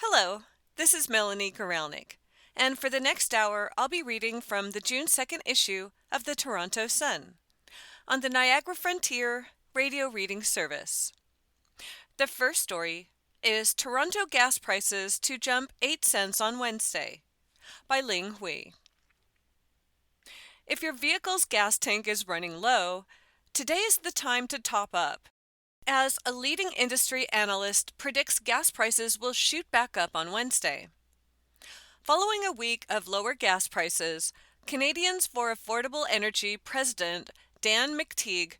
Hello, this is Melanie Goralnik, and for the next hour I'll be reading from the June 2nd issue of the Toronto Sun on the Niagara Frontier radio reading service. The first story is Toronto gas prices to jump 8 cents on Wednesday by Ling Hui. If your vehicle's gas tank is running low, today is the time to top up, as a leading industry analyst predicts gas prices will shoot back up on Wednesday. Following a week of lower gas prices, Canadians for Affordable Energy President Dan McTeague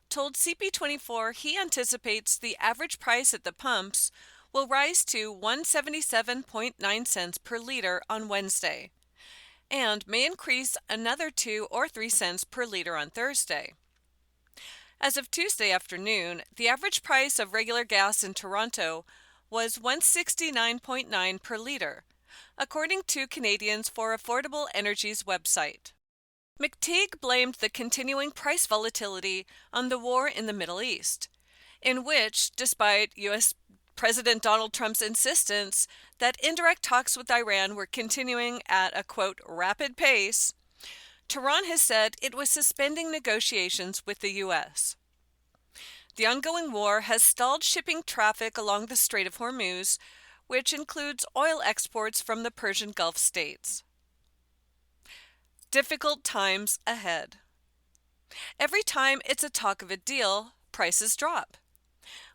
told CP24 he anticipates the average price at the pumps will rise to 177.9 cents per liter on Wednesday, and may increase another 2 or 3 cents per liter on Thursday. As of Tuesday afternoon, the average price of regular gas in Toronto was 169.9 per liter, according to Canadians for Affordable Energy's website. McTeague blamed the continuing price volatility on the war in the Middle East, in which, despite U.S. President Donald Trump's insistence that indirect talks with Iran were continuing at a, quote, rapid pace, Tehran has said it was suspending negotiations with the U.S. The ongoing war has stalled shipping traffic along the Strait of Hormuz, which includes oil exports from the Persian Gulf states. Difficult times ahead. Every time it's a talk of a deal, prices drop.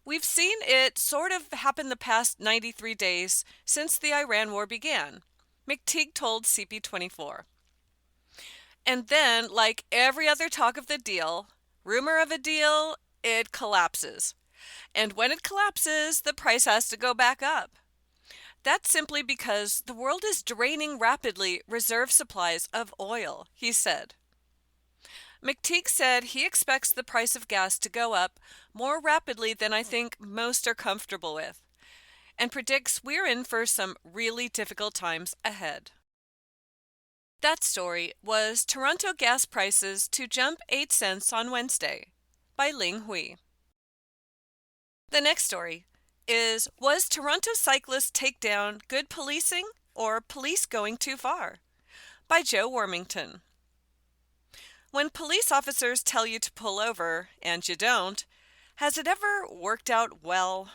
We've seen it sort of happen the past 93 days since the Iran war began, McTeague told CP24. And then, like every other talk of the deal, rumor of a deal, it collapses. And when it collapses, the price has to go back up. That's simply because the world is draining rapidly reserve supplies of oil, he said. McTeague said he expects the price of gas to go up more rapidly than I think most are comfortable with, and predicts we're in for some really difficult times ahead. That story was Toronto gas prices to jump 8 cents on Wednesday by Ling Hui. The next story is, was Toronto cyclist takedown good policing or police going too far? By Joe Wormington. When police officers tell you to pull over and you don't, has it ever worked out well?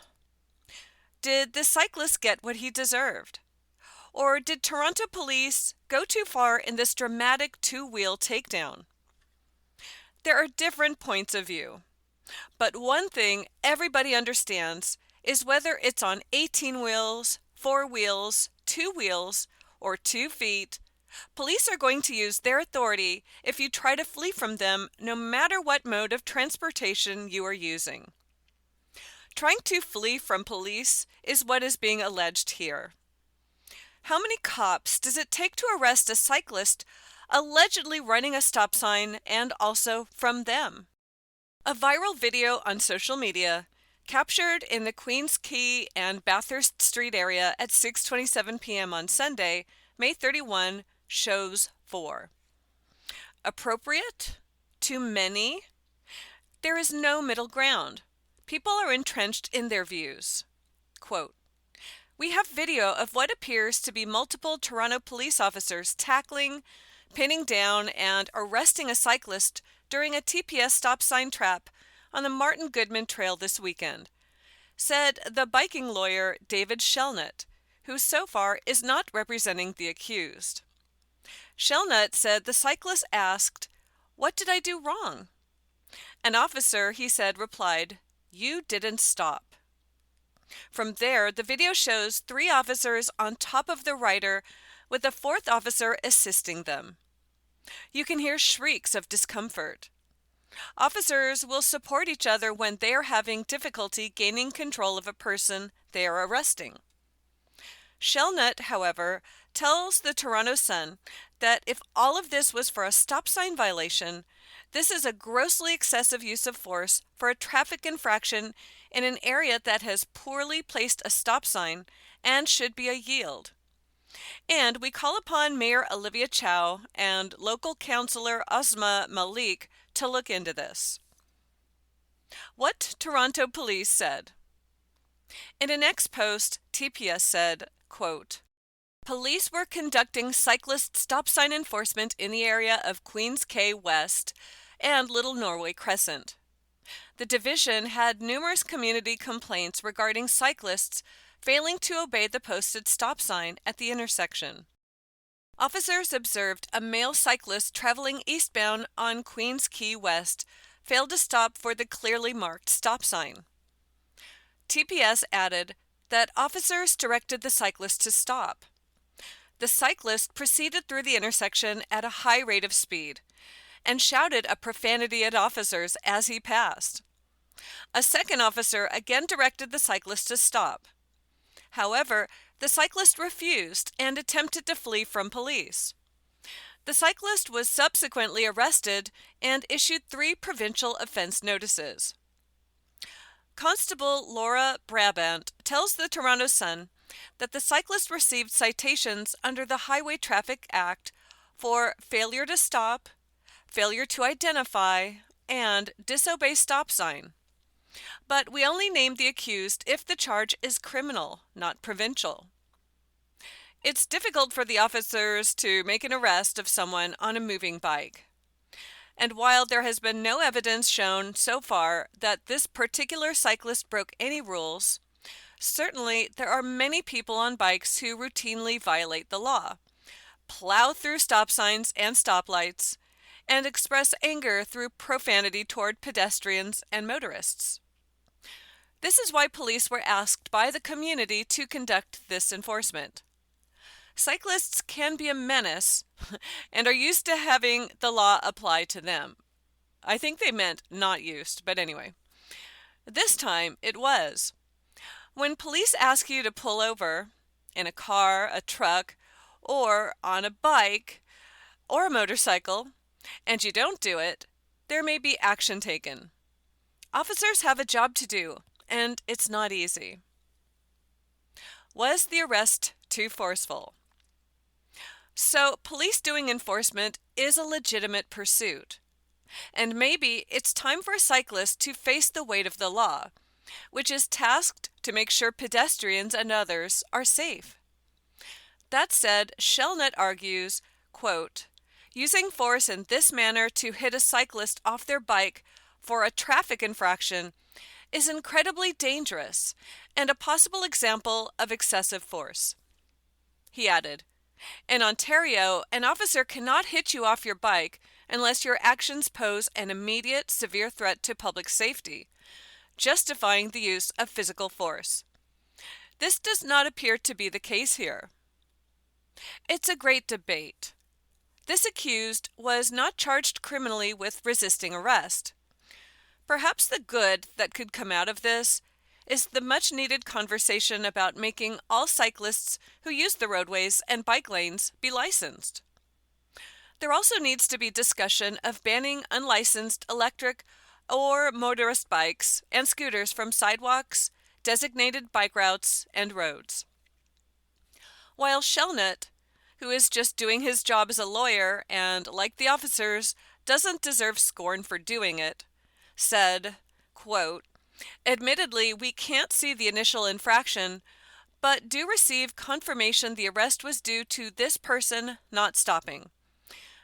Did the cyclist get what he deserved? Or did Toronto police go too far in this dramatic two-wheel takedown? There are different points of view, but one thing everybody understands is whether it's on 18 wheels, 4 wheels, 2 wheels, or 2 feet, police are going to use their authority if you try to flee from them, no matter what mode of transportation you are using. Trying to flee from police is what is being alleged here. How many cops does it take to arrest a cyclist allegedly running a stop sign and also from them? A viral video on social media captured in the Queens Quay and Bathurst Street area at 6:27 p.m. on Sunday, May 31, shows 4. Appropriate? Too many? There is no middle ground. People are entrenched in their views. Quote, "We have video of what appears to be multiple Toronto police officers tackling, pinning down, and arresting a cyclist during a TPS stop sign trap on the Martin Goodman Trail this weekend," said the biking lawyer David Shelnut, who so far is not representing the accused. Shelnut said the cyclist asked, "What did I do wrong?" An officer, he said, replied, "You didn't stop." From there, the video shows 3 officers on top of the rider with a 4th officer assisting them. You can hear shrieks of discomfort. Officers will support each other when they are having difficulty gaining control of a person they are arresting. Shelnut, however, tells the Toronto Sun that if all of this was for a stop sign violation, this is a grossly excessive use of force for a traffic infraction in an area that has poorly placed a stop sign and should be a yield. And we call upon Mayor Olivia Chow and local councillor Asma Malik to look into this. What Toronto police said. In a next post, TPS said, quote, "Police were conducting cyclist stop sign enforcement in the area of Queens Quay West and Little Norway Crescent. The division had numerous community complaints regarding cyclists failing to obey the posted stop sign at the intersection. Officers observed a male cyclist traveling eastbound on Queens Quay West failed to stop for the clearly marked stop sign." TPS added that officers directed the cyclist to stop. The cyclist proceeded through the intersection at a high rate of speed and shouted a profanity at officers as he passed. A second officer again directed the cyclist to stop. However, the cyclist refused and attempted to flee from police. The cyclist was subsequently arrested and issued 3 provincial offense notices. Constable Laura Brabant tells the Toronto Sun that the cyclist received citations under the Highway Traffic Act for failure to stop, failure to identify, and disobey stop sign. But we only name the accused if the charge is criminal, not provincial. It's difficult for the officers to make an arrest of someone on a moving bike. And while there has been no evidence shown so far that this particular cyclist broke any rules, certainly there are many people on bikes who routinely violate the law, plow through stop signs and stoplights, and express anger through profanity toward pedestrians and motorists. This is why police were asked by the community to conduct this enforcement. Cyclists can be a menace and are used to having the law apply to them. I think they meant not used, but anyway. This time it was. When police ask you to pull over in a car, a truck, or on a bike or a motorcycle, and you don't do it, there may be action taken. Officers have a job to do, and it's not easy. Was the arrest too forceful? So, police doing enforcement is a legitimate pursuit. And maybe it's time for a cyclist to face the weight of the law, which is tasked to make sure pedestrians and others are safe. That said, Shellnet argues, quote, "Using force in this manner to hit a cyclist off their bike for a traffic infraction is incredibly dangerous and a possible example of excessive force." He added, "In Ontario, an officer cannot hit you off your bike unless your actions pose an immediate, severe threat to public safety, justifying the use of physical force. This does not appear to be the case here." It's a great debate. This accused was not charged criminally with resisting arrest. Perhaps the good that could come out of this is the much-needed conversation about making all cyclists who use the roadways and bike lanes be licensed. There also needs to be discussion of banning unlicensed electric or motorist bikes and scooters from sidewalks, designated bike routes, and roads. While Shellnet, who is just doing his job as a lawyer and, like the officers, doesn't deserve scorn for doing it, said, quote, "Admittedly, we can't see the initial infraction, but do receive confirmation the arrest was due to this person not stopping.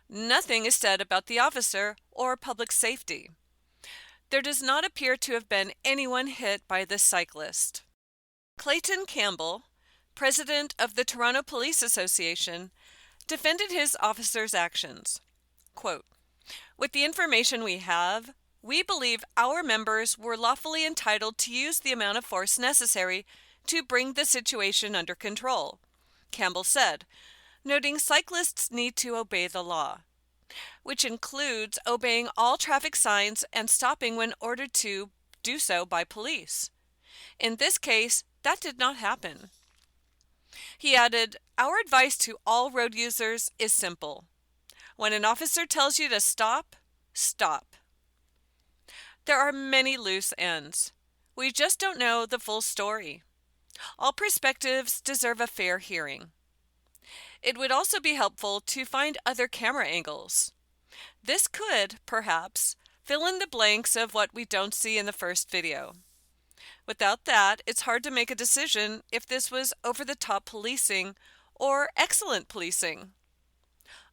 Nothing is said about the officer or public safety. There does not appear to have been anyone hit by this cyclist." Clayton Campbell, president of the Toronto Police Association, defended his officer's actions. Quote, "With the information we have, we believe our members were lawfully entitled to use the amount of force necessary to bring the situation under control," Campbell said, noting cyclists need to obey the law, which includes obeying all traffic signs and stopping when ordered to do so by police. In this case, that did not happen. He added, "Our advice to all road users is simple. When an officer tells you to stop, stop." There are many loose ends. We just don't know the full story. All perspectives deserve a fair hearing. It would also be helpful to find other camera angles. This could, perhaps, fill in the blanks of what we don't see in the first video. Without that, it's hard to make a decision if this was over-the-top policing or excellent policing.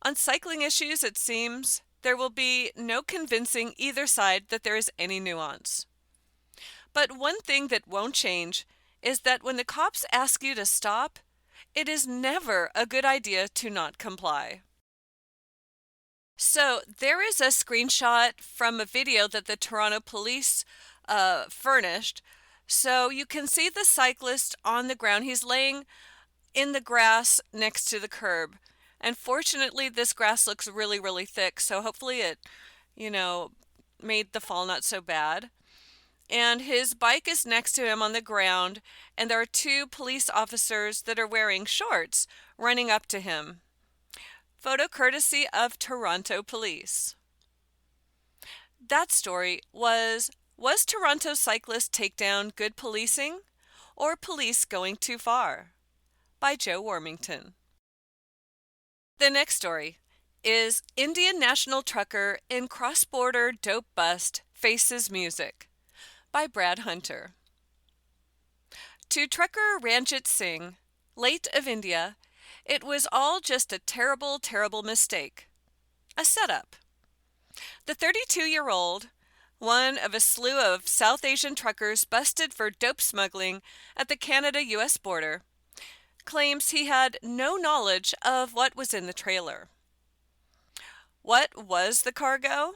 On cycling issues, it seems there will be no convincing either side that there is any nuance. But one thing that won't change is that when the cops ask you to stop, it is never a good idea to not comply. So there is a screenshot from a video that the Toronto police furnished. So you can see the cyclist on the ground. He's laying in the grass next to the curb. And fortunately, this grass looks really, really thick. So hopefully it, you know, made the fall not so bad. And his bike is next to him on the ground. And there are two police officers that are wearing shorts running up to him. Photo courtesy of Toronto Police. That story was Toronto cyclist takedown good policing or police going too far? By Joe Warmington. The next story is Indian national trucker in cross-border dope bust faces music by Brad Hunter. To trucker Ranjit Singh, late of India, it was all just a terrible, terrible mistake. A setup. The 32-year-old, one of a slew of South Asian truckers busted for dope smuggling at the Canada-US border, claims he had no knowledge of what was in the trailer. What was the cargo?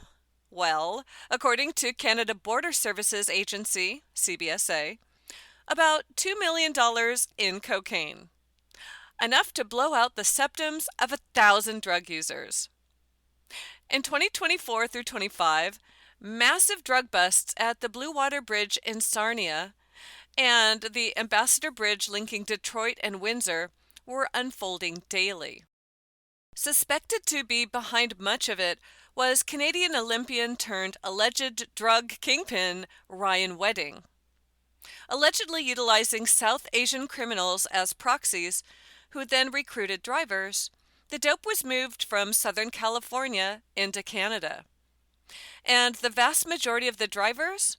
Well, according to Canada Border Services Agency, CBSA, about $2 million in cocaine. Enough to blow out the septums of 1,000 drug users. In 2024 through 25, massive drug busts at the Blue Water Bridge in Sarnia and the Ambassador Bridge linking Detroit and Windsor were unfolding daily. Suspected to be behind much of it was Canadian Olympian turned alleged drug kingpin Ryan Wedding. Allegedly utilizing South Asian criminals as proxies, who then recruited drivers, the dope was moved from Southern California into Canada. And the vast majority of the drivers?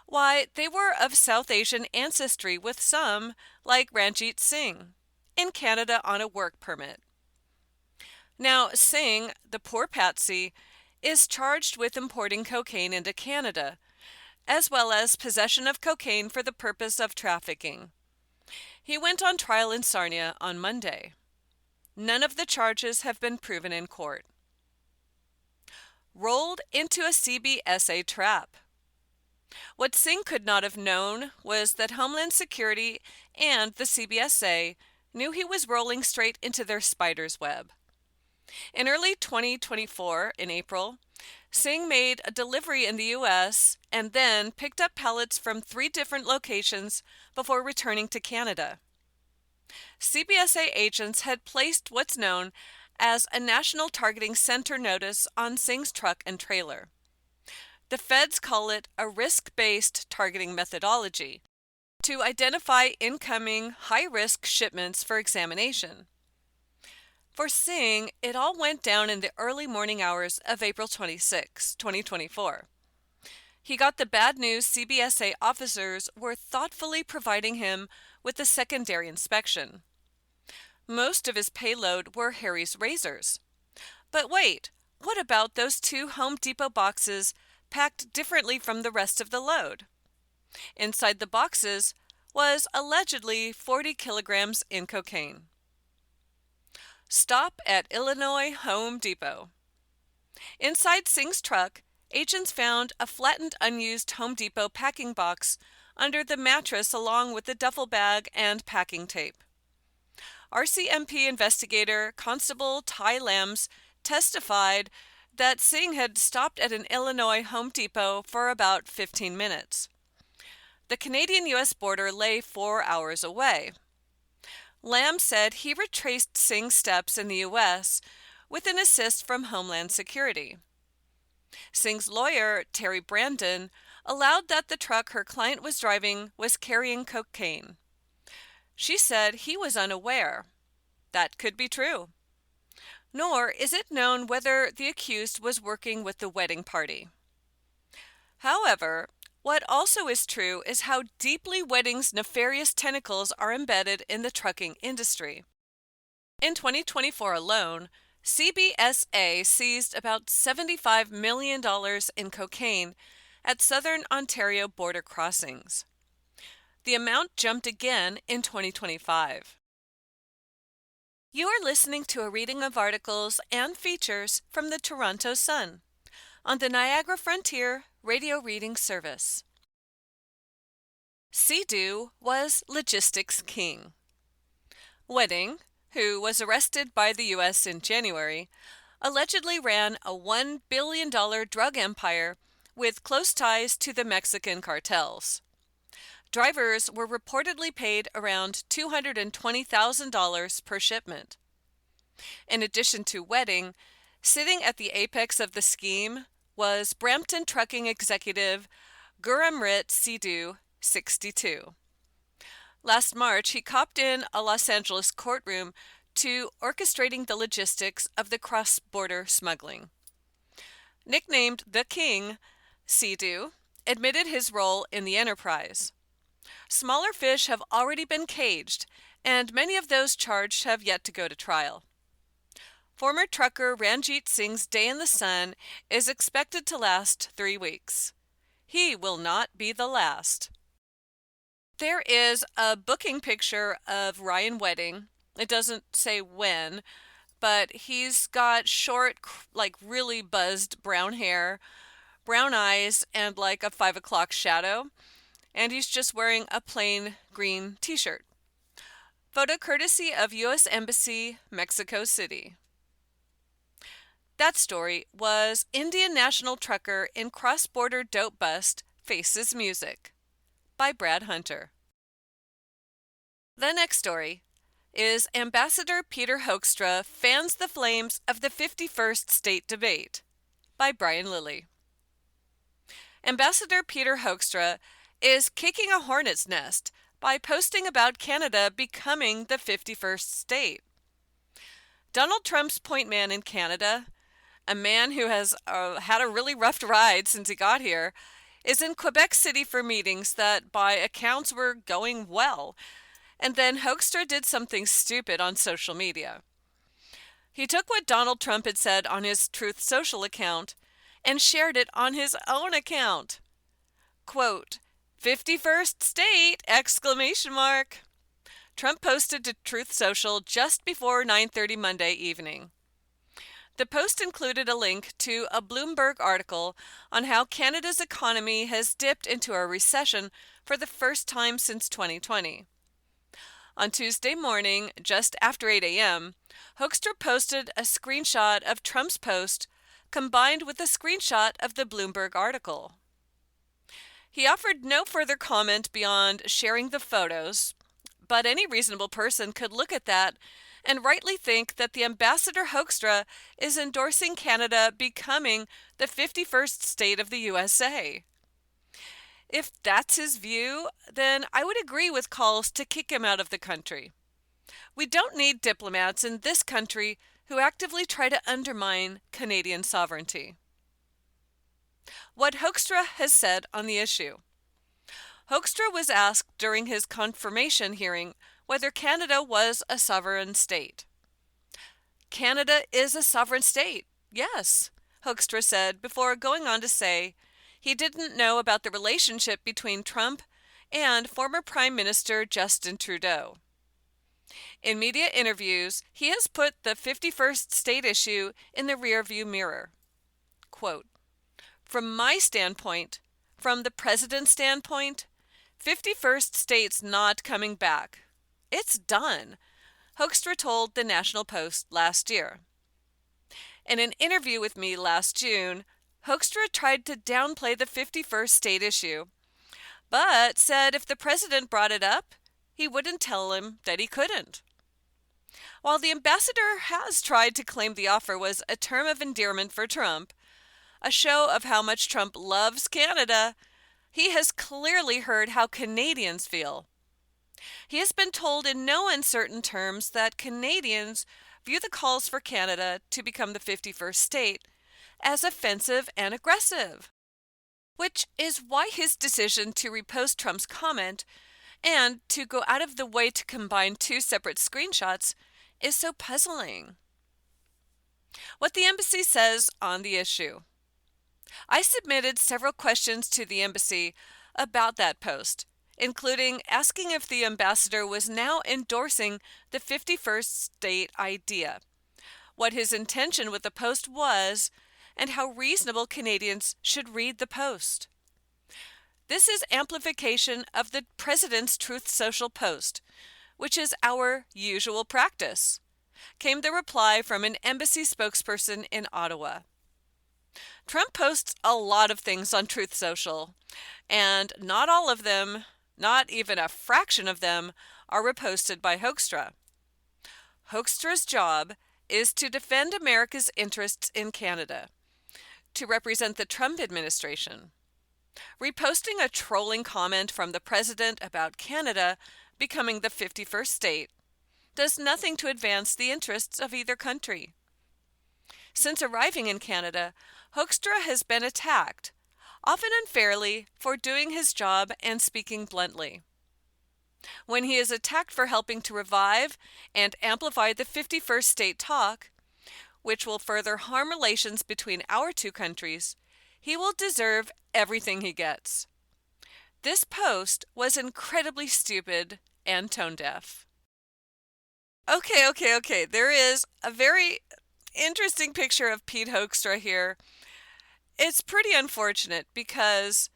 Why, they were of South Asian ancestry, with some, like Ranjit Singh, in Canada on a work permit. Now, Singh, the poor patsy, is charged with importing cocaine into Canada, as well as possession of cocaine for the purpose of trafficking. He went on trial in Sarnia on Monday. None of the charges have been proven in court. Rolled into a CBSA trap. What Singh could not have known was that Homeland Security and the CBSA knew he was rolling straight into their spider's web. In early 2024, in April, Singh made a delivery in the U.S. and then picked up pallets from 3 different locations before returning to Canada. CBSA agents had placed what's known as a National Targeting Center notice on Singh's truck and trailer. The feds call it a risk-based targeting methodology to identify incoming high-risk shipments for examination. For Singh, it all went down in the early morning hours of April 26, 2024. He got the bad news CBSA officers were thoughtfully providing him with a secondary inspection. Most of his payload were Harry's razors. But wait, what about those 2 Home Depot boxes packed differently from the rest of the load? Inside the boxes was allegedly 40 kilograms in cocaine. Stop at Illinois Home Depot. Inside Singh's truck, agents found a flattened unused Home Depot packing box under the mattress along with the duffel bag and packing tape. RCMP investigator Constable Ty Lambs testified that Singh had stopped at an Illinois Home Depot for about 15 minutes. The Canadian-US border lay 4 hours away. Lamb said he retraced Singh's steps in the U.S. with an assist from Homeland Security. Singh's lawyer, Terry Brandon, allowed that the truck her client was driving was carrying cocaine. She said he was unaware. That could be true. Nor is it known whether the accused was working with the wedding party. However, What also is true is how deeply wedding's nefarious tentacles are embedded in the trucking industry. In 2024 alone, CBSA seized about $75 million in cocaine at southern Ontario border crossings. The amount jumped again in 2025. You are listening to a reading of articles and features from the Toronto Sun on the Niagara Frontier radio reading service. Sea-Doo was logistics king. Wedding, who was arrested by the U.S. in January, allegedly ran a $1 billion drug empire with close ties to the Mexican cartels. Drivers were reportedly paid around $220,000 per shipment. In addition to Wedding, sitting at the apex of the scheme was Brampton trucking executive Gurhamrit Sea-Doo, 62. Last March, he copped in a Los Angeles courtroom to orchestrating the logistics of the cross-border smuggling. Nicknamed the King, Sea-Doo admitted his role in the enterprise. Smaller fish have already been caged, and many of those charged have yet to go to trial. Former trucker Ranjit Singh's day in the sun is expected to last 3 weeks. He will not be the last. There is a booking picture of Ryan Wedding. It doesn't say when, but he's got short, really buzzed brown hair, brown eyes, and like a 5 o'clock shadow. And he's just wearing a plain green t-shirt. Photo courtesy of U.S. Embassy, Mexico City. That story was Indian National Trucker in Cross-Border Dope Bust Faces Music by Brad Hunter. The next story is Ambassador Peter Hoekstra fans the flames of the 51st state debate by Brian Lilly. Ambassador Peter Hoekstra is kicking a hornet's nest by posting about Canada becoming the 51st state. Donald Trump's point man in Canada, a man who has had a really rough ride since he got here, is in Quebec City for meetings that by accounts were going well, and then Hoekstra did something stupid on social media. He took what Donald Trump had said on his Truth Social account and shared it on his own account. Quote, 51st state! Exclamation mark. Trump posted to Truth Social just before 9:30 Monday evening. The post included a link to a Bloomberg article on how Canada's economy has dipped into a recession for the first time since 2020. On Tuesday morning, just after 8 a.m., Hoekstra posted a screenshot of Trump's post combined with a screenshot of the Bloomberg article. He offered no further comment beyond sharing the photos, but any reasonable person could look at that and rightly think that the Ambassador Hoekstra is endorsing Canada becoming the 51st state of the USA. If that's his view, then I would agree with calls to kick him out of the country. We don't need diplomats in this country who actively try to undermine Canadian sovereignty. What Hoekstra has said on the issue. Hoekstra was asked during his confirmation hearing whether Canada was a sovereign state. Canada is a sovereign state, yes, Hoekstra said before going on to say he didn't know about the relationship between Trump and former Prime Minister Justin Trudeau. In media interviews, he has put the 51st state issue in the rearview mirror. Quote, from my standpoint, from the president's standpoint, 51st state's not coming back. It's done, Hoekstra told the National Post last year. In an interview with me last June, Hoekstra tried to downplay the 51st state issue, but said if the president brought it up, he wouldn't tell him that he couldn't. While the ambassador has tried to claim the offer was a term of endearment for Trump, a show of how much Trump loves Canada, he has clearly heard how Canadians feel. He has been told in no uncertain terms that Canadians view the calls for Canada to become the 51st state as offensive and aggressive. which is why his decision to repost Trump's comment and to go out of the way to combine two separate screenshots is so puzzling. What the embassy says on the issue. I submitted several questions to the embassy about that post, including asking if the ambassador was now endorsing the 51st state idea, what his intention with the post was, and how reasonable Canadians should read the post. This is amplification of the President's Truth Social post, which is our usual practice, came the reply from an embassy spokesperson in Ottawa. Trump posts a lot of things on Truth Social, and not all of them, not even a fraction of them, are reposted by Hoekstra. Hoekstra's job is to defend America's interests in Canada, to represent the Trump administration. Reposting a trolling comment from the president about Canada becoming the 51st state does nothing to advance the interests of either country. Since arriving in Canada, Hoekstra has been attacked, often unfairly, for doing his job and speaking bluntly. When he is attacked for helping to revive and amplify the 51st state talk, which will further harm relations between our two countries, he will deserve everything he gets. This post was incredibly stupid and tone-deaf. Okay. There is a very interesting picture of Pete Hoekstra here. It's pretty unfortunate because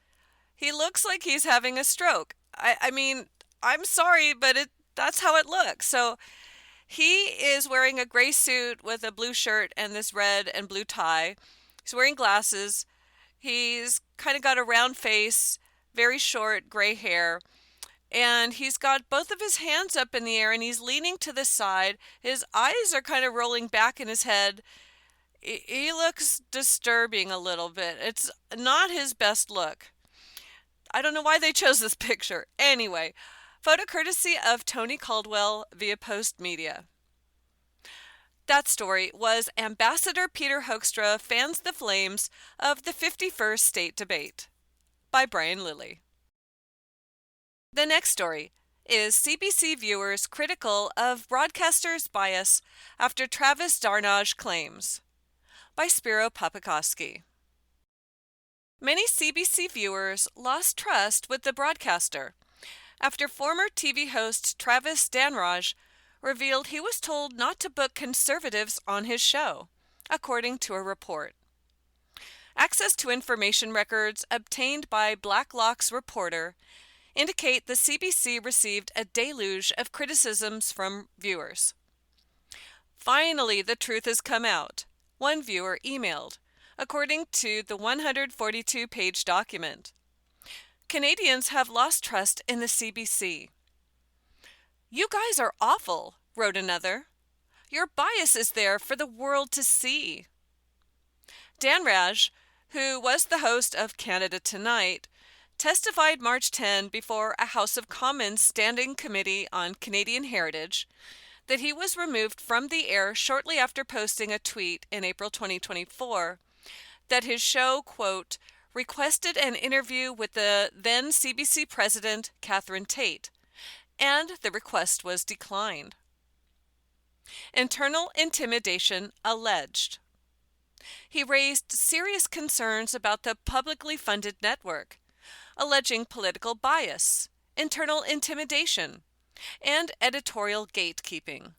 he looks like he's having a stroke. I mean, I'm sorry, but that's how it looks. So he is wearing a gray suit with a blue shirt and this red and blue tie. He's wearing glasses. He's kind of got a round face, very short gray hair. And he's got both of his hands up in the air and he's leaning to the side. His eyes are kind of rolling back in his head. He looks disturbing a little bit. It's not his best look. I don't know why they chose this picture. Anyway, photo courtesy of Tony Caldwell via Post Media. That story was Ambassador Peter Hoekstra fans the flames of the 51st state debate by Brian Lilly. The next story is CBC viewers critical of broadcasters' bias after Travis Darnage claims by Spiro Papakowski. Many CBC viewers lost trust with the broadcaster after former TV host Travis Darnage revealed he was told not to book conservatives on his show, according to a report. Access to information records obtained by Blacklock's reporter indicate the CBC received a deluge of criticisms from viewers. Finally, the truth has come out, one viewer emailed, according to the 142-page document. Canadians have lost trust in the CBC. You guys are awful, wrote another. Your bias is there for the world to see. Darnage, who was the host of Canada Tonight, testified March 10 before a House of Commons Standing Committee on Canadian Heritage that he was removed from the air shortly after posting a tweet in April 2024 that his show, quote, requested an interview with the then CBC president, Catherine Tate, and the request was declined. Internal intimidation alleged. He raised serious concerns about the publicly funded network, alleging political bias, internal intimidation, and editorial gatekeeping.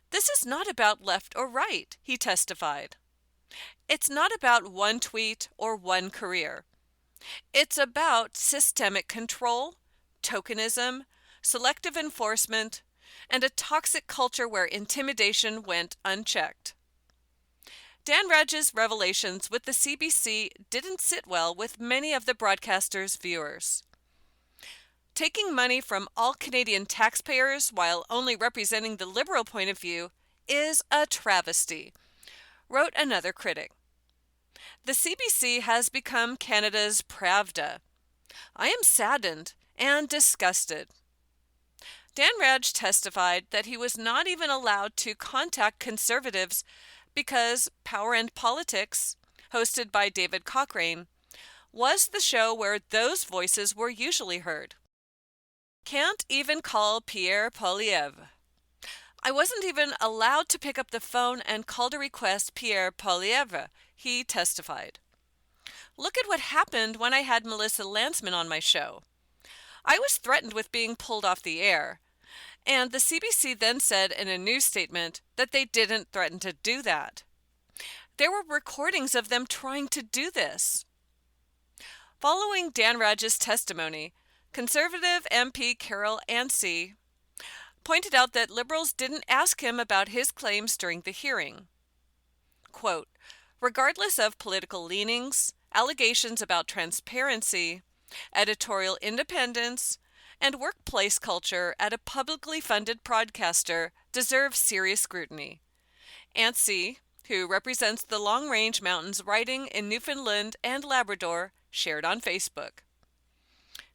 This is not about left or right, he testified. It's not about one tweet or one career. It's about systemic control, tokenism, selective enforcement, and a toxic culture where intimidation went unchecked. Darnage's revelations with the CBC didn't sit well with many of the broadcaster's viewers. Taking money from all Canadian taxpayers while only representing the Liberal point of view is a travesty, wrote another critic. The CBC has become Canada's Pravda. I am saddened and disgusted. Darnage testified that he was not even allowed to contact conservatives because Power and Politics, hosted by David Cochrane, was the show where those voices were usually heard. Can't even call Pierre Poilievre. I wasn't even allowed to pick up the phone and call to request Pierre Poilievre, he testified. Look at what happened when I had Melissa Lantsman on my show. I was threatened with being pulled off the air, and the CBC then said in a news statement that they didn't threaten to do that. There were recordings of them trying to do this. Following Dan Raj's testimony, Conservative MP Carol Yancey pointed out that Liberals didn't ask him about his claims during the hearing. Quote, regardless of political leanings, allegations about transparency, editorial independence, and workplace culture at a publicly funded broadcaster deserve serious scrutiny. Yancey, who represents the Long Range Mountains riding in Newfoundland and Labrador, shared on Facebook.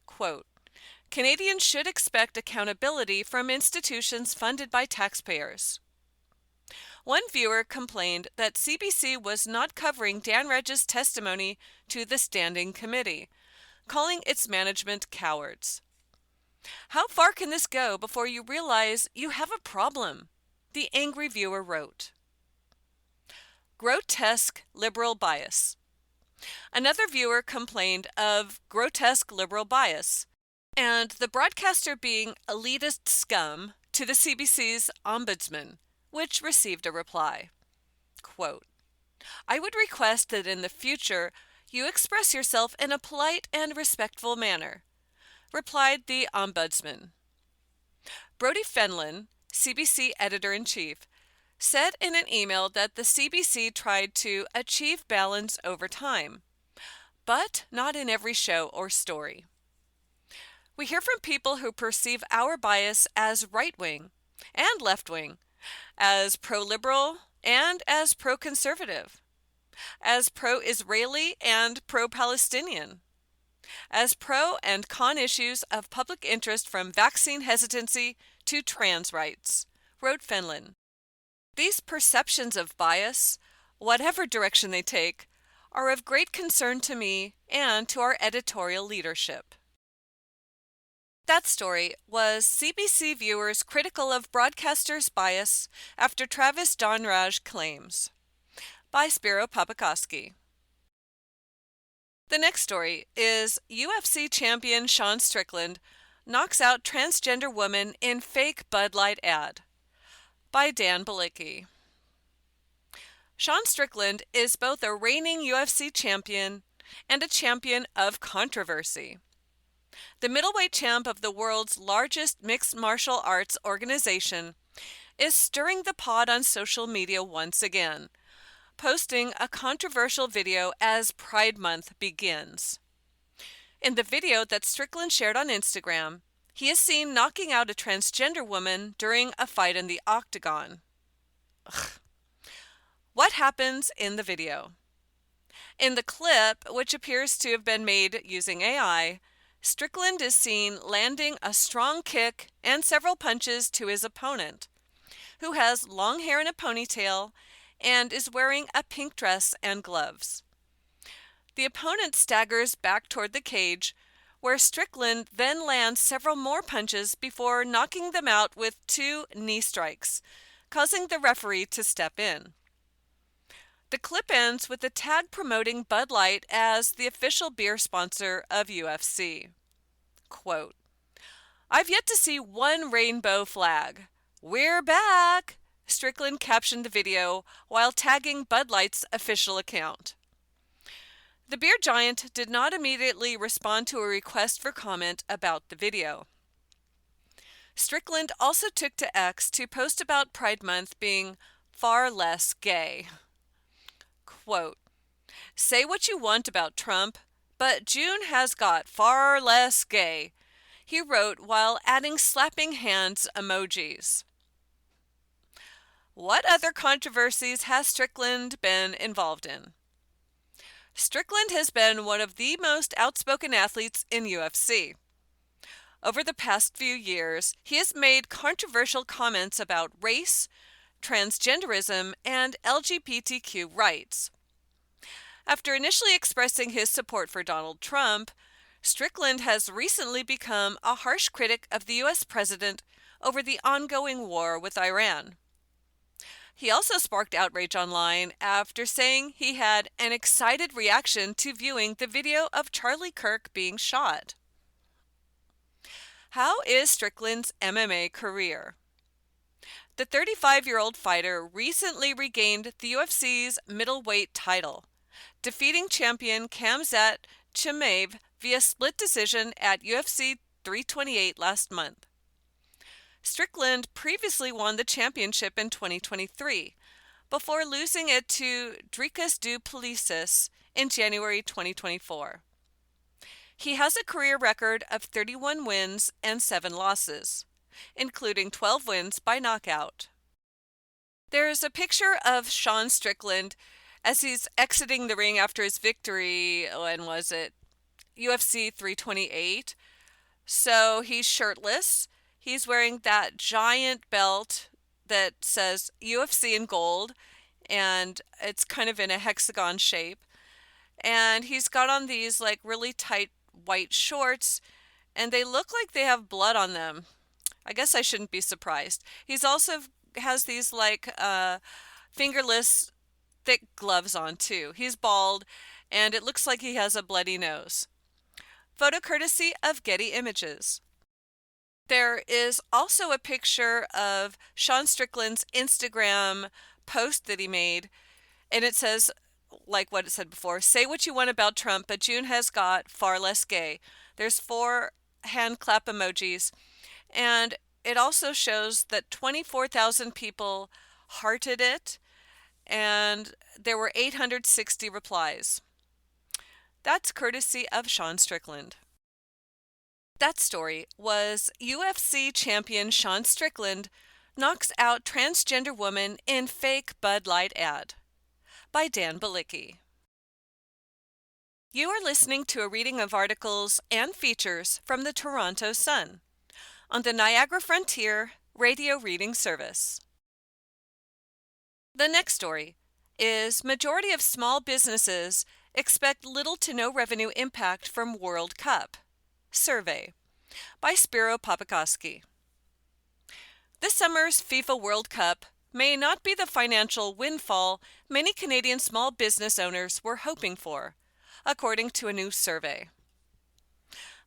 Quote, Canadians should expect accountability from institutions funded by taxpayers. One viewer complained that CBC was not covering Dan Raj's testimony to the Standing Committee, calling its management cowards. How far can this go before you realize you have a problem? The angry viewer wrote. Grotesque liberal bias. Another viewer complained of grotesque liberal bias, and the broadcaster being elitist scum to the CBC's ombudsman, which received a reply. Quote, I would request that in the future you express yourself in a polite and respectful manner, replied the ombudsman. Brodie Fenlon, CBC editor-in-chief, said in an email that the CBC tried to achieve balance over time, but not in every show or story. We hear from people who perceive our bias as right-wing and left-wing, as pro-liberal and as pro-conservative, as pro-Israeli and pro-Palestinian, as pro and con issues of public interest from vaccine hesitancy to trans rights, wrote Fenlon. These perceptions of bias, whatever direction they take, are of great concern to me and to our editorial leadership. That story was CBC viewers critical of broadcasters' bias after Travis Dan Raj claims, by Spiro Papakowski. The next story is UFC champion Sean Strickland knocks out transgender woman in fake Bud Light ad, by Dan Balicki. Sean Strickland is both a reigning UFC champion and a champion of controversy. The middleweight champ of the world's largest mixed martial arts organization is stirring the pot on social media once again, posting a controversial video as Pride Month begins. In the video that Strickland shared on Instagram, he is seen knocking out a transgender woman during a fight in the octagon. Ugh. What happens in the video? In the clip, which appears to have been made using AI, Strickland is seen landing a strong kick and several punches to his opponent, who has long hair in a ponytail and is wearing a pink dress and gloves. The opponent staggers back toward the cage, where Strickland then lands several more punches before knocking them out with 2 knee strikes, causing the referee to step in. The clip ends with the tag promoting Bud Light as the official beer sponsor of UFC. Quote, I've yet to see one rainbow flag. We're back, Strickland captioned the video while tagging Bud Light's official account. The beer giant did not immediately respond to a request for comment about the video. Strickland also took to X to post about Pride Month being far less gay. Quote, say what you want about Trump, but June has got far less gay, he wrote while adding slapping hands emojis. What other controversies has Strickland been involved in? Strickland has been one of the most outspoken athletes in UFC. Over the past few years, he has made controversial comments about race, transgenderism, and LGBTQ rights. After initially expressing his support for Donald Trump, Strickland has recently become a harsh critic of the U.S. president over the ongoing war with Iran. He also sparked outrage online after saying he had an excited reaction to viewing the video of Charlie Kirk being shot. How is Strickland's MMA career? The 35-year-old fighter recently regained the UFC's middleweight title, defeating champion Khamzat Chimaev via split decision at UFC 328 last month. Strickland previously won the championship in 2023, before losing it to Dricus du Plessis in January 2024. He has a career record of 31 wins and 7 losses, including 12 wins by knockout. There is a picture of Sean Strickland as he's exiting the ring after his victory, when was it? UFC 328. So he's shirtless. He's wearing that giant belt that says UFC in gold, and it's kind of in a hexagon shape. And he's got on these like really tight white shorts, and they look like they have blood on them. I guess I shouldn't be surprised. He's also has these like fingerless thick gloves on too. He's bald, and it looks like he has a bloody nose. Photo courtesy of Getty Images. There is also a picture of Sean Strickland's Instagram post that he made, and it says, like what it said before, say what you want about Trump, but June has got far less gay. There's 4 hand clap emojis, and it also shows that 24,000 people hearted it, and there were 860 replies. That's courtesy of Sean Strickland. That story was UFC champion Sean Strickland knocks out transgender woman in fake Bud Light ad, by Dan Balicki. You are listening to a reading of articles and features from the Toronto Sun on the Niagara Frontier Radio Reading Service. The next story is majority of small businesses expect little to no revenue impact from World Cup survey, by Spiro Papakoski. This summer's FIFA World Cup may not be the financial windfall many Canadian small business owners were hoping for, according to a new survey.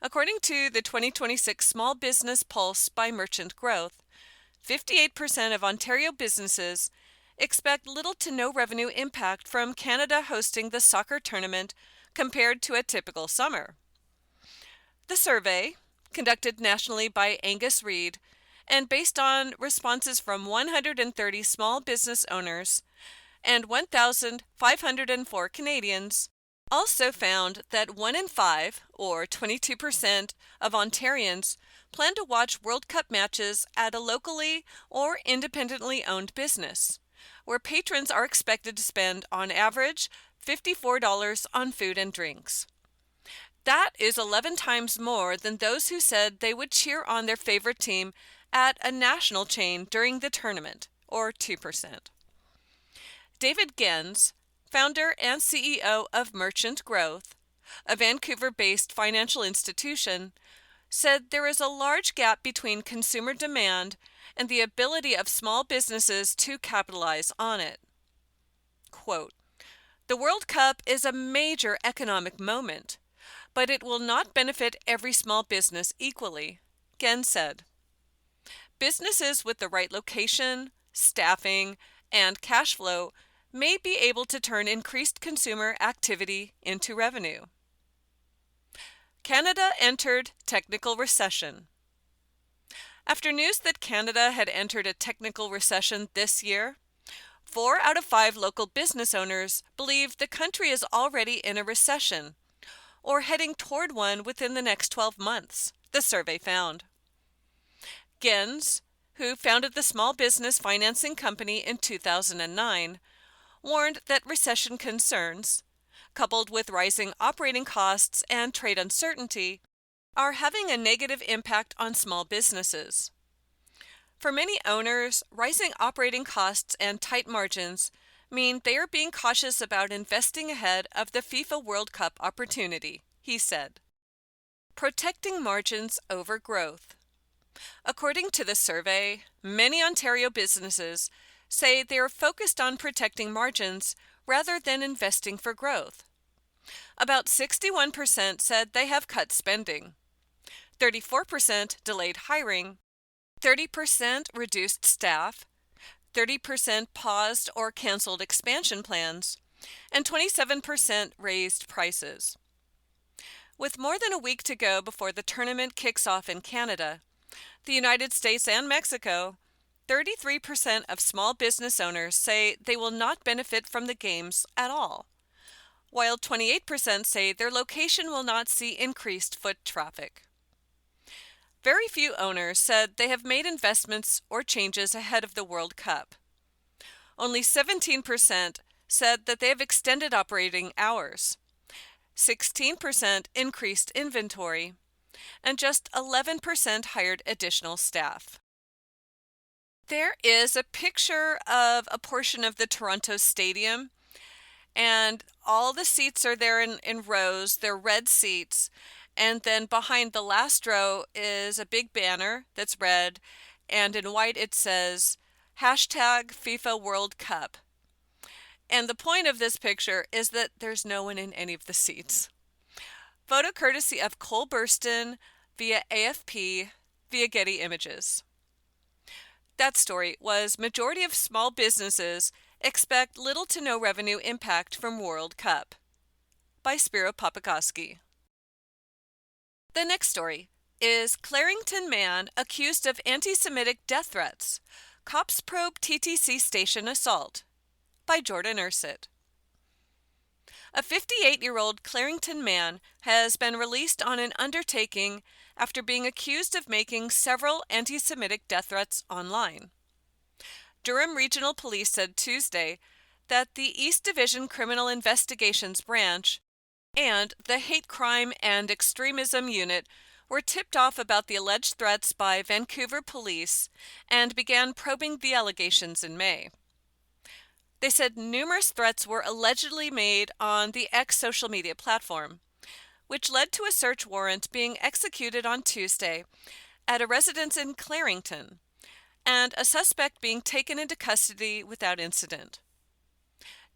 According to the 2026 Small Business Pulse by Merchant Growth, 58% of Ontario businesses expect little to no revenue impact from Canada hosting the soccer tournament compared to a typical summer. The survey, conducted nationally by Angus Reid and based on responses from 130 small business owners and 1,504 Canadians, also found that 1 in 5, or 22% of Ontarians, plan to watch World Cup matches at a locally or independently owned business, where patrons are expected to spend, on average, $54 on food and drinks. That is 11 times more than those who said they would cheer on their favorite team at a national chain during the tournament, or 2%. David Gens, founder and CEO of Merchant Growth, a Vancouver-based financial institution, said there is a large gap between consumer demand and the ability of small businesses to capitalize on it. Quote, "The World Cup is a major economic moment, but it will not benefit every small business equally," Gens said. Businesses with the right location, staffing, and cash flow may be able to turn increased consumer activity into revenue. Canada entered technical recession. After news that Canada had entered a technical recession this year, 4 out of 5 local business owners believe the country is already in a recession or heading toward one within the next 12 months, the survey found. Gens, who founded the small business financing company in 2009, warned that recession concerns, coupled with rising operating costs and trade uncertainty, are having a negative impact on small businesses. For many owners, rising operating costs and tight margins mean they are being cautious about investing ahead of the FIFA World Cup opportunity, he said. Protecting margins over growth. According to the survey, many Ontario businesses say they are focused on protecting margins rather than investing for growth. About 61% said they have cut spending, 34% delayed hiring, 30% reduced staff, 30% paused or canceled expansion plans, and 27% raised prices. With more than a week to go before the tournament kicks off in Canada, the United States, and Mexico, 33% of small business owners say they will not benefit from the games at all, while 28% say their location will not see increased foot traffic. Very few owners said they have made investments or changes ahead of the World Cup. Only 17% said that they have extended operating hours, 16% increased inventory, and just 11% hired additional staff. There is a picture of a portion of the Toronto Stadium, and all the seats are there in rows. They're red seats. And then behind the last row is a big banner that's red, and in white it says, #FIFA World Cup. And the point of this picture is that there's no one in any of the seats. Photo courtesy of Cole Burston via AFP via Getty Images. That story was majority of small businesses expect little to no revenue impact from World Cup, by Spiro Papakoski. The next story is Clarington man accused of anti-Semitic death threats. Cops probe TTC station assault, by Jordan Ursit. A 58-year-old Clarington man has been released on an undertaking after being accused of making several anti-Semitic death threats online. Durham Regional Police said Tuesday that the East Division Criminal Investigations Branch and the Hate Crime and Extremism Unit were tipped off about the alleged threats by Vancouver police and began probing the allegations in May. They said numerous threats were allegedly made on the X social media platform, which led to a search warrant being executed on Tuesday at a residence in Clarington, and a suspect being taken into custody without incident.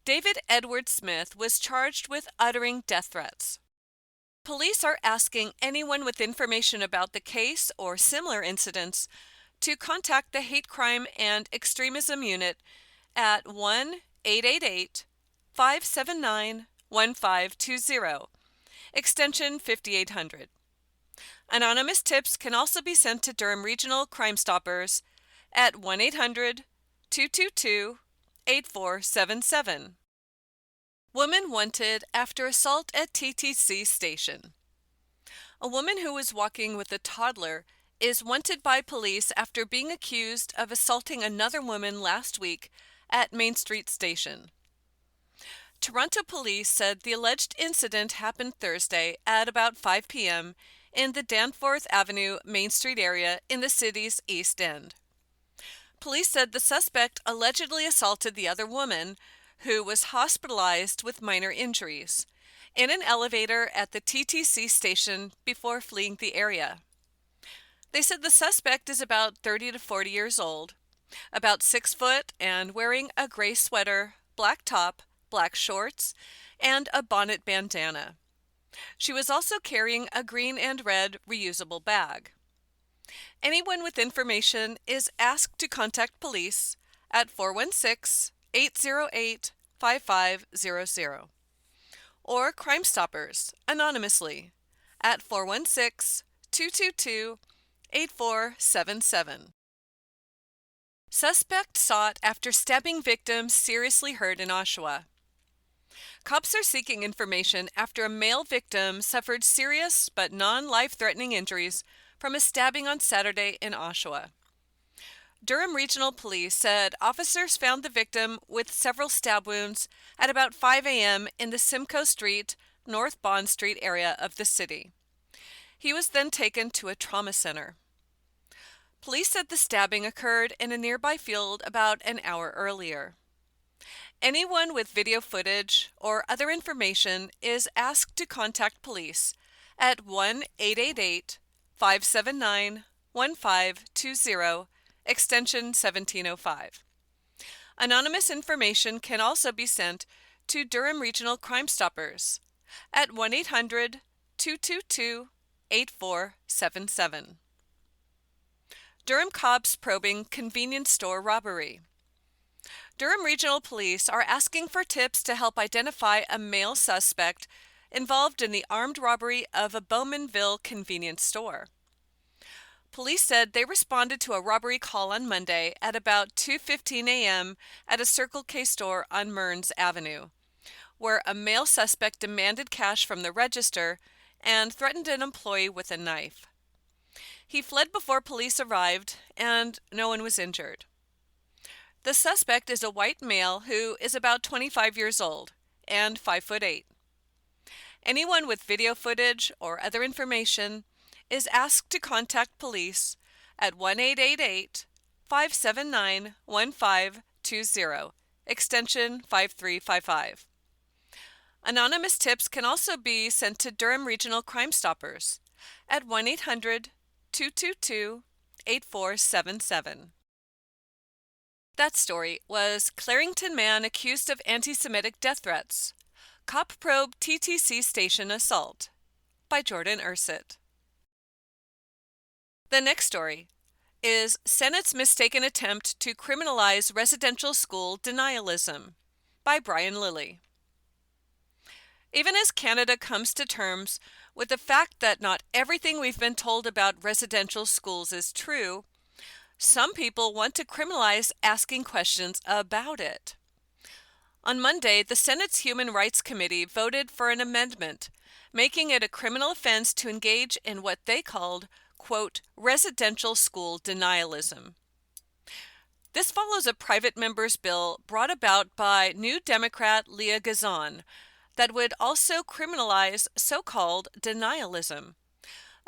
David Edward Smith was charged with uttering death threats. Police are asking anyone with information about the case or similar incidents to contact the Hate Crime and Extremism Unit at 1-888-579-1520, extension 5800. Anonymous tips can also be sent to Durham Regional Crime Stoppers at 1-800-222-8477. Woman wanted after assault at TTC station. A woman who was walking with a toddler is wanted by police after being accused of assaulting another woman last week at Main Street Station. Toronto police said the alleged incident happened Thursday at about 5 p.m. in the Danforth Avenue Main Street area in the city's East End. Police said the suspect allegedly assaulted the other woman, who was hospitalized with minor injuries, in an elevator at the TTC station before fleeing the area. They said the suspect is about 30 to 40 years old, about 6 foot, and wearing a gray sweater, black top, black shorts, and a bonnet bandana. She was also carrying a green and red reusable bag. Anyone with information is asked to contact police at 416-808-5500 or Crime Stoppers anonymously at 416-222-8477. Suspect sought after stabbing victim seriously hurt in Oshawa. Cops are seeking information after a male victim suffered serious but non-life-threatening injuries from a stabbing on Saturday in Oshawa. Durham Regional Police said officers found the victim with several stab wounds at about 5 a.m. in the Simcoe Street, North Bond Street area of the city. He was then taken to a trauma center. Police said the stabbing occurred in a nearby field about an hour earlier. Anyone with video footage or other information is asked to contact police at 1-888-579-1520, extension 1705. Anonymous information can also be sent to Durham Regional Crime Stoppers at 1-800-222-8477. Durham cops probing convenience store robbery. Durham Regional Police are asking for tips to help identify a male suspect involved in the armed robbery of a Bowmanville convenience store. Police said they responded to a robbery call on Monday at about 2:15 a.m. at a Circle K store on Mearns Avenue, where a male suspect demanded cash from the register and threatened an employee with a knife. He fled before police arrived, and no one was injured. The suspect is a white male who is about 25 years old and 5'8". Anyone with video footage or other information is asked to contact police at 1-888-579-1520, extension 5355. Anonymous tips can also be sent to Durham Regional Crime Stoppers at 1-800-222-8477. That story was Clarington Man Accused of Anti-Semitic Death Threats. Cop Probe TTC Station Assault by Jordan Ursit. The next story is Senate's Mistaken Attempt to Criminalize Residential School Denialism by Brian Lilly. Even as Canada comes to terms with the fact that not everything we've been told about residential schools is true, some people want to criminalize asking questions about it. On Monday, the Senate's Human Rights Committee voted for an amendment, making it a criminal offense to engage in what they called, quote, residential school denialism. This follows a private member's bill brought about by New Democrat Leah Gazan that would also criminalize so-called denialism,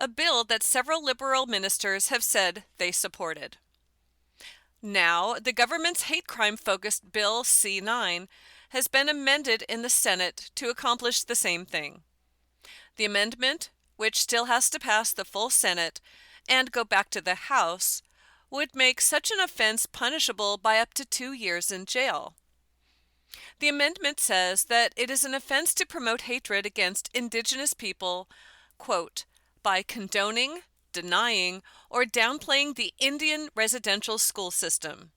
a bill that several liberal ministers have said they supported. Now, the government's hate crime-focused Bill C-9 has been amended in the Senate to accomplish the same thing. The amendment, which still has to pass the full Senate and go back to the House, would make such an offense punishable by up to 2 years in jail. The amendment says that it is an offense to promote hatred against Indigenous people, quote, by condoning, denying, or downplaying the Indian residential school system.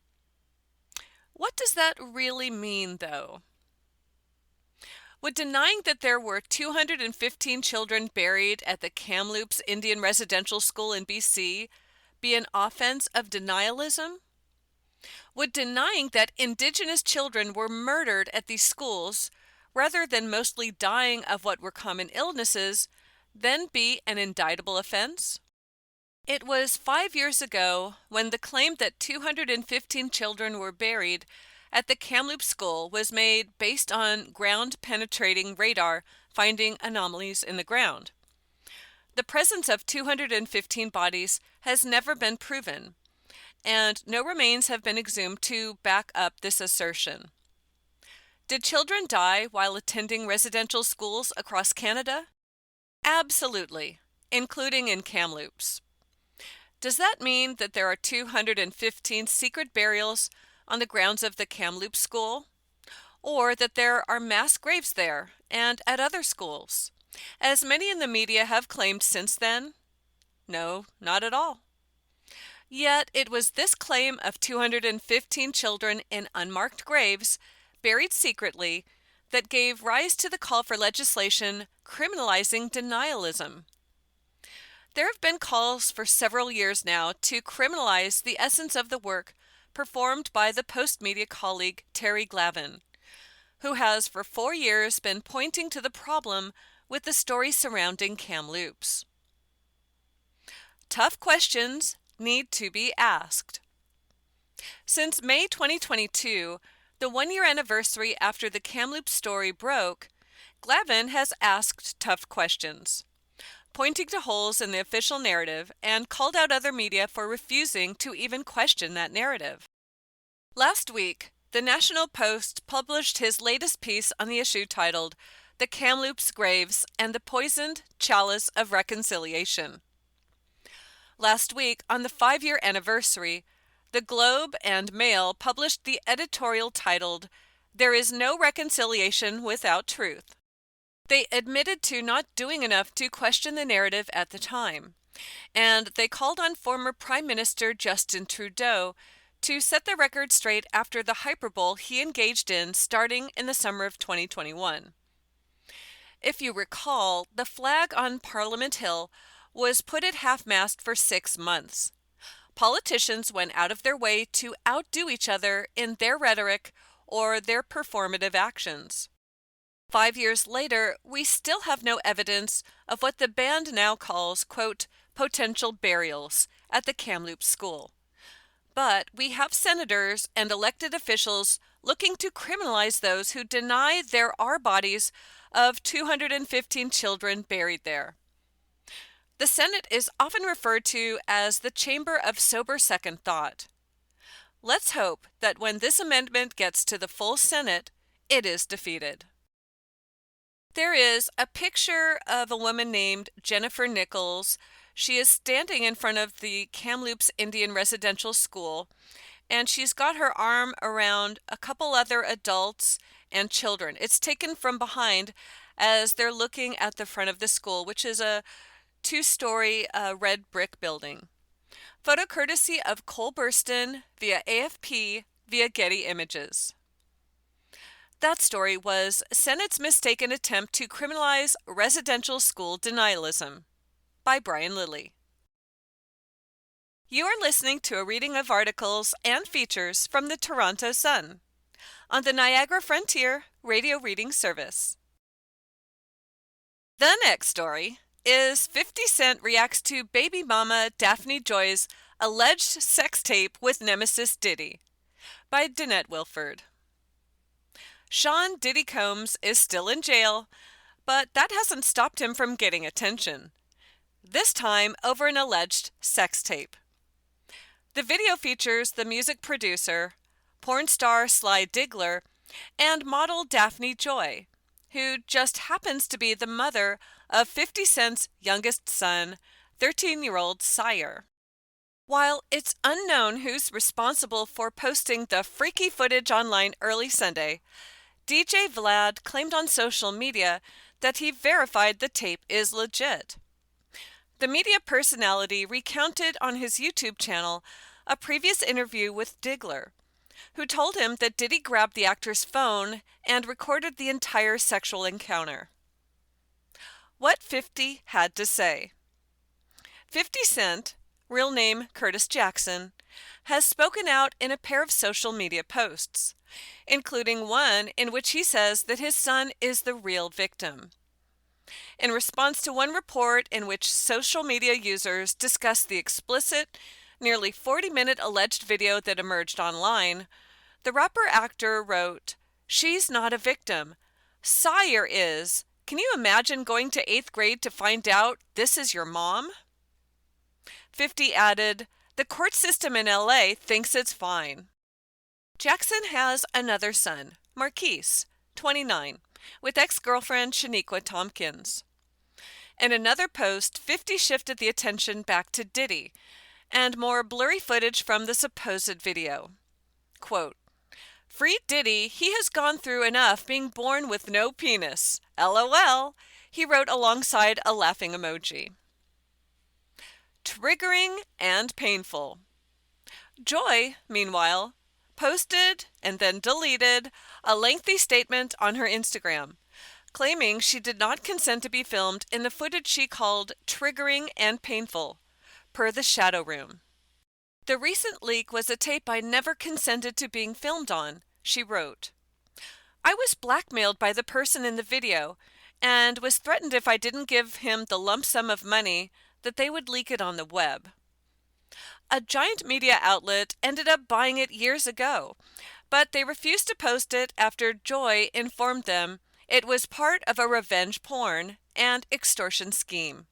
What does that really mean, though? Would denying that there were 215 children buried at the Kamloops Indian Residential School in BC be an offense of denialism? Would denying that Indigenous children were murdered at these schools, rather than mostly dying of what were common illnesses, then be an indictable offense? It was 5 years ago when the claim that 215 children were buried at the Kamloops School was made based on ground-penetrating radar finding anomalies in the ground. The presence of 215 bodies has never been proven, and no remains have been exhumed to back up this assertion. Did children die while attending residential schools across Canada? Absolutely, including in Kamloops. Does that mean that there are 215 secret burials on the grounds of the Kamloops School? Or that there are mass graves there and at other schools, as many in the media have claimed since then? No, not at all. Yet it was this claim of 215 children in unmarked graves, buried secretly, that gave rise to the call for legislation criminalizing denialism. There have been calls for several years now to criminalize the essence of the work performed by the Postmedia colleague Terry Glavin, who has for 4 years been pointing to the problem with the story surrounding Kamloops. Tough questions need to be asked. Since May 2022, the 1-year anniversary after the Kamloops story broke, Glavin has asked tough questions, pointing to holes in the official narrative, and called out other media for refusing to even question that narrative. Last week, The National Post published his latest piece on the issue titled "The Kamloops Graves and the Poisoned Chalice of Reconciliation." Last week, on the 5-year anniversary, the Globe and Mail published the editorial titled "There is no reconciliation without truth." They admitted to not doing enough to question the narrative at the time, and they called on former Prime Minister Justin Trudeau to set the record straight after the hyperbole he engaged in starting in the summer of 2021. If you recall, the flag on Parliament Hill was put at half-mast for 6 months. Politicians went out of their way to outdo each other in their rhetoric or their performative actions. 5 years later, we still have no evidence of what the band now calls, quote, potential burials at the Kamloops school. But we have senators and elected officials looking to criminalize those who deny there are bodies of 215 children buried there. The Senate is often referred to as the chamber of sober second thought. Let's hope that when this amendment gets to the full Senate, it is defeated. There is a picture of a woman named Jennifer Nichols. She is standing in front of the Kamloops Indian Residential School, and she's got her arm around a couple other adults and children. It's taken from behind as they're looking at the front of the school, which is a 2-story red brick building. Photo courtesy of Cole Burston via AFP via Getty Images. That story was Senate's Mistaken Attempt to Criminalize Residential School Denialism by Brian Lilly. You are listening to a reading of articles and features from the Toronto Sun on the Niagara Frontier Radio Reading Service. The next story is 50 Cent reacts to baby mama Daphne Joy's alleged sex tape with nemesis Diddy by Danette Wilford. Sean Diddy Combs is still in jail, but that hasn't stopped him from getting attention, this time over an alleged sex tape. The video features the music producer, porn star Sly Diggler, and model Daphne Joy, who just happens to be the mother of 50 Cent's youngest son, 13-year-old Sire. While it's unknown who's responsible for posting the freaky footage online early Sunday, DJ Vlad claimed on social media that he verified the tape is legit. The media personality recounted on his YouTube channel a previous interview with Diggler, who told him that Diddy grabbed the actor's phone and recorded the entire sexual encounter. What 50 had to say. 50 Cent, real name Curtis Jackson, has spoken out in a pair of social media posts, including one in which he says that his son is the real victim. In response to one report in which social media users discussed the explicit, nearly 40-minute alleged video that emerged online, the rapper-actor wrote, "She's not a victim. Sire is. Can you imagine going to 8th grade to find out this is your mom?" 50 added, "The court system in LA thinks it's fine." Jackson has another son, Marquise, 29, with ex-girlfriend Shaniqua Tompkins. In another post, 50 shifted the attention back to Diddy and more blurry footage from the supposed video. Quote, "Free Diddy, he has gone through enough being born with no penis. LOL," he wrote alongside a laughing emoji. Triggering and painful. Joy, meanwhile, posted and then deleted a lengthy statement on her Instagram, claiming she did not consent to be filmed in the footage she called triggering and painful, per the Shadow Room. "The recent leak was a tape I never consented to being filmed on," she wrote. "I was blackmailed by the person in the video and was threatened if I didn't give him the lump sum of money that they would leak it on the web. A giant media outlet ended up buying it years ago, but they refused to post it after Joy informed them it was part of a revenge porn and extortion scheme.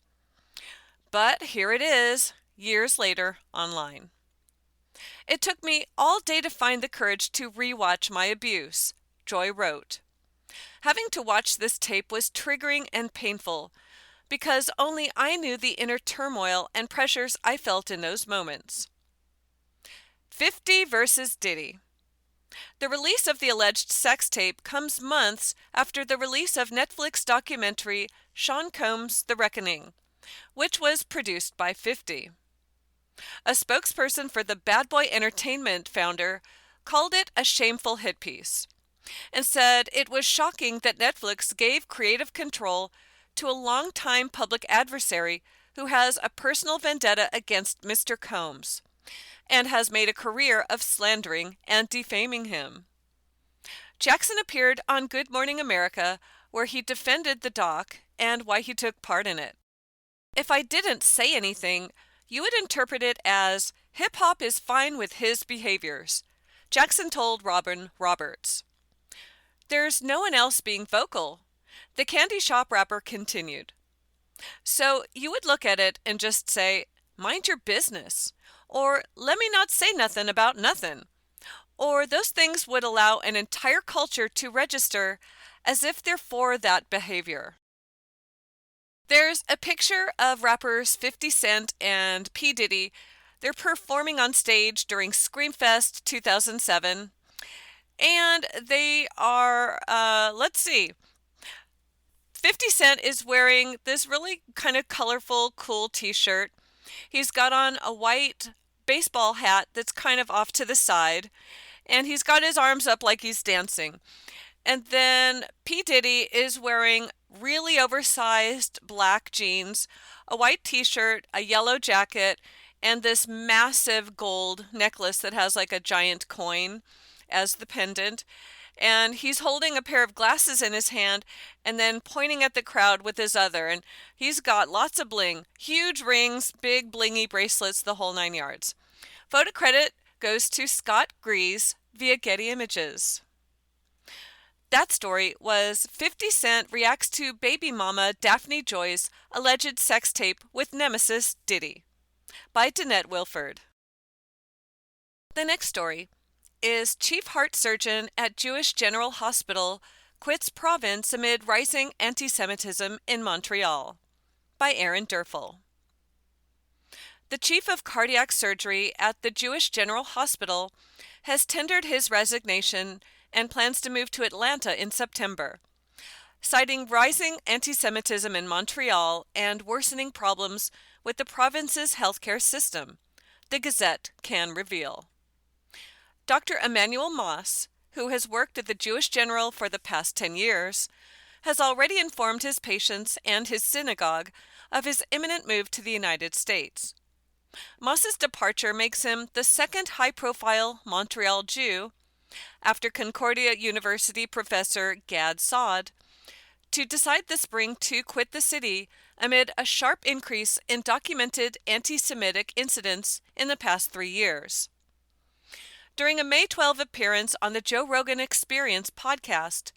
But here it is, years later, online." It took me all day to find the courage to rewatch my abuse, Joy wrote. Having to watch this tape was triggering and painful because only I knew the inner turmoil and pressures I felt in those moments. 50 versus Diddy. The release of the alleged sex tape comes months after the release of Netflix documentary Sean Combs' The Reckoning, which was produced by 50. A spokesperson for the Bad Boy Entertainment founder called it a shameful hit piece and said it was shocking that Netflix gave creative control to a longtime public adversary who has a personal vendetta against Mr. Combs and has made a career of slandering and defaming him. Jackson appeared on Good Morning America, where he defended the doc and why he took part in it. If I didn't say anything, you would interpret it as hip-hop is fine with his behaviors, Jackson told Robin Roberts. There's no one else being vocal, the Candy Shop rapper continued. So you would look at it and just say, mind your business, or let me not say nothing about nothing, or those things would allow an entire culture to register as if they're for that behavior. There's a picture of rappers 50 Cent and P. Diddy. They're performing on stage during Screamfest 2007. And they are, 50 Cent is wearing this really kind of colorful, cool t-shirt. He's got on a white baseball hat that's kind of off to the side. And he's got his arms up like he's dancing. And then P. Diddy is wearing really oversized black jeans, a white t-shirt, a yellow jacket, and this massive gold necklace that has like a giant coin as the pendant. And he's holding a pair of glasses in his hand and then pointing at the crowd with his other. And he's got lots of bling, huge rings, big blingy bracelets, the whole 9 yards. Photo credit goes to Scott Grease via Getty Images. That story was 50 Cent reacts to baby mama Daphne Joy's alleged sex tape with nemesis Diddy by Danette Wilford. The next story is Chief Heart Surgeon at Jewish General Hospital quits province amid rising anti-Semitism in Montreal by Aaron Derfel. The chief of cardiac surgery at the Jewish General Hospital has tendered his resignation and plans to move to Atlanta in September, citing rising anti-Semitism in Montreal and worsening problems with the province's healthcare system, the Gazette can reveal. Dr. Emmanuel Moss, who has worked at the Jewish General for the past 10 years, has already informed his patients and his synagogue of his imminent move to the United States. Moss's departure makes him the second high-profile Montreal Jew, after Concordia University professor Gad Saad, to decide this spring to quit the city amid a sharp increase in documented anti-Semitic incidents in the past 3 years. During a May 12 appearance on the Joe Rogan Experience podcast,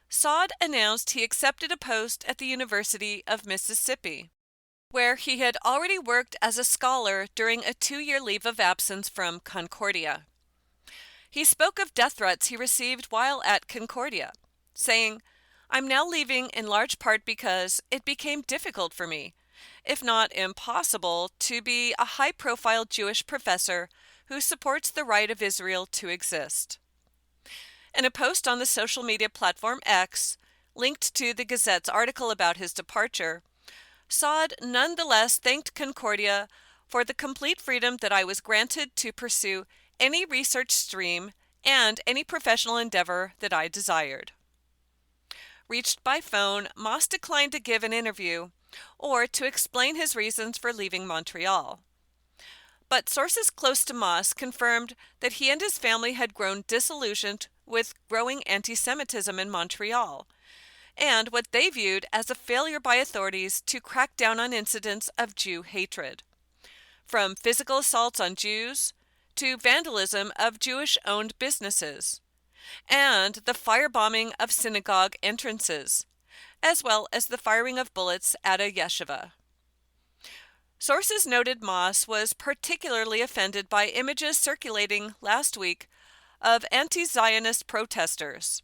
Saad announced he accepted a post at the University of Mississippi, where he had already worked as a scholar during a 2-year leave of absence from Concordia. He spoke of death threats he received while at Concordia, saying, "I'm now leaving in large part because it became difficult for me, if not impossible, to be a high-profile Jewish professor who supports the right of Israel to exist." In a post on the social media platform X, linked to the Gazette's article about his departure, Saad nonetheless thanked Concordia for the complete freedom that I was granted to pursue any research stream and any professional endeavor that I desired. Reached by phone, Moss declined to give an interview or to explain his reasons for leaving Montreal. But sources close to Moss confirmed that he and his family had grown disillusioned with growing anti-Semitism in Montreal, and what they viewed as a failure by authorities to crack down on incidents of Jew hatred, from physical assaults on Jews to vandalism of Jewish-owned businesses, and the firebombing of synagogue entrances, as well as the firing of bullets at a yeshiva. Sources noted Moss was particularly offended by images circulating last week of anti-Zionist protesters,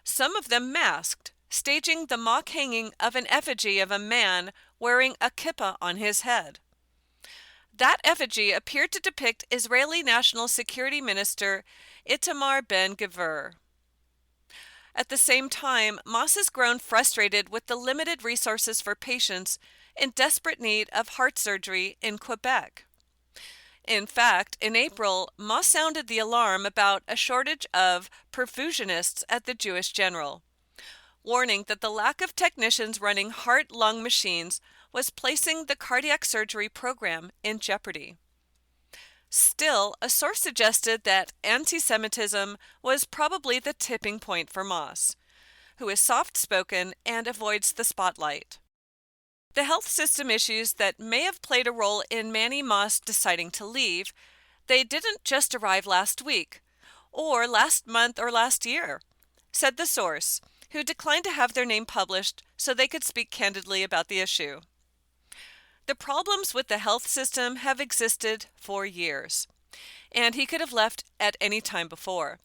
some of them masked, staging the mock hanging of an effigy of a man wearing a kippah on his head. That effigy appeared to depict Israeli National Security Minister Itamar Ben-Gvir. At the same time, Moss has grown frustrated with the limited resources for patients in desperate need of heart surgery in Quebec. In fact, in April, Moss sounded the alarm about a shortage of perfusionists at the Jewish General, warning that the lack of technicians running heart-lung machines was placing the cardiac surgery program in jeopardy. Still, a source suggested that anti-Semitism was probably the tipping point for Moss, who is soft-spoken and avoids the spotlight. The health system issues that may have played a role in Manny Moss deciding to leave, they didn't just arrive last week, or last month or last year, said the source, who declined to have their name published so they could speak candidly about the issue. The problems with the health system have existed for years, and he could have left at any time before.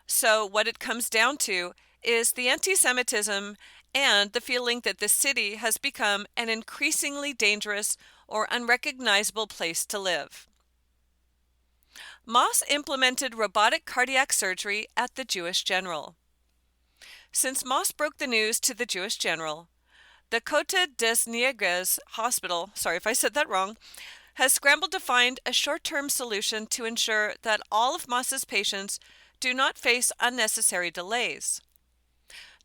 So what it comes down to is the anti-Semitism and the feeling that the city has become an increasingly dangerous or unrecognizable place to live. Moss implemented robotic cardiac surgery at the Jewish General. Since Moss broke the news to the Jewish General, the Côte des Nègres Hospital, sorry if I said that wrong, has scrambled to find a short-term solution to ensure that all of Moss's patients do not face unnecessary delays.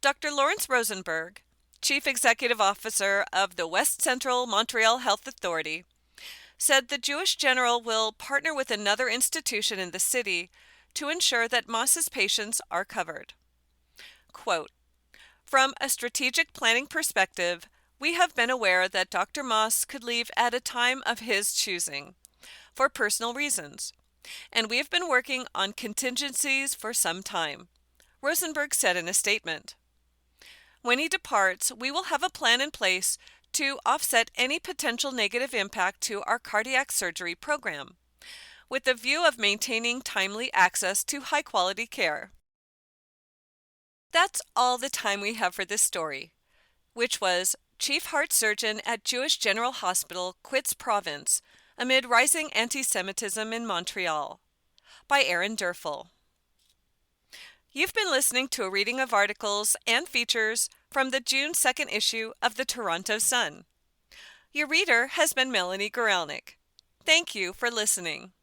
Dr. Lawrence Rosenberg, Chief Executive Officer of the West Central Montreal Health Authority, said the Jewish General will partner with another institution in the city to ensure that Moss's patients are covered. Quote, "From a strategic planning perspective, we have been aware that Dr. Moss could leave at a time of his choosing, for personal reasons, and we have been working on contingencies for some time," Rosenberg said in a statement. When he departs, we will have a plan in place to offset any potential negative impact to our cardiac surgery program, with the view of maintaining timely access to high-quality care. That's all the time we have for this story, which was Chief Heart Surgeon at Jewish General Hospital quits province amid rising anti-Semitism in Montreal, by Aaron Durfel. You've been listening to a reading of articles and features from the June 2nd issue of the Toronto Sun. Your reader has been Melanie Gorelnik. Thank you for listening.